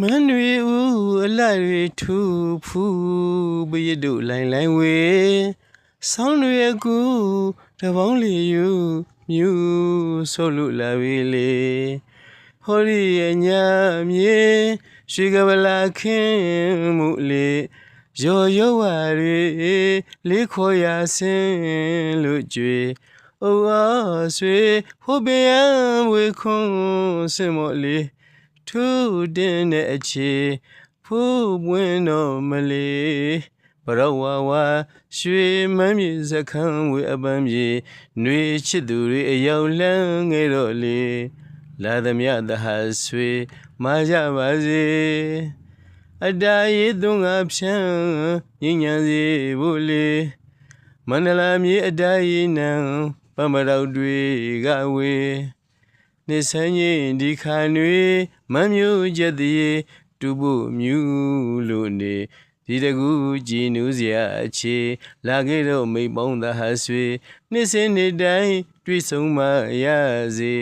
မန်းတွေဦးအလိုက်တွေထူဖူးပရစ်တို့လိုင်းလိုင်းဝေဆောင်းတွေအကူတပေါင်းလီယူမြူဆိုလို့လာပြီလေဟောဒီရဲ့ညမြေရွှေကပလာခင်းမှုလေရော်ရောဝါတွေလေးခေါ်ရဆင်းလို့ကြွေအိုအားဆွေဖို့ပေယံဝေခွန်းစင်မော်လေးထူးတင်တဲ့အခြေဖို့ပွင့်တော့မလေးဘရောဝါဝါရွှေမန်းမြေစခန်းဝေအပန်းပြေຫນွေချစ်သူတွေအရောက်လန်းငယ်တော့လေလာသမျှသဟာဆွေမာကြပါစေအတားရီသွန်းငါဖြန်းညဉ့်ညံစီဖို့လေမန္တလာမြေအတားရီနံပမရောက်တွေကဝေနေဆန်းကြီးဒီခါနွေမမျိုးချက်တည်းတူဖို့မြူလို့နေဒီတကူကြည်နူးစရာအခြေလာခဲ့တော့မိပေါင်းသာဟာဆွေနှစ်စင်းနှစ်တိုင်းတွေ့ဆုံမရစေ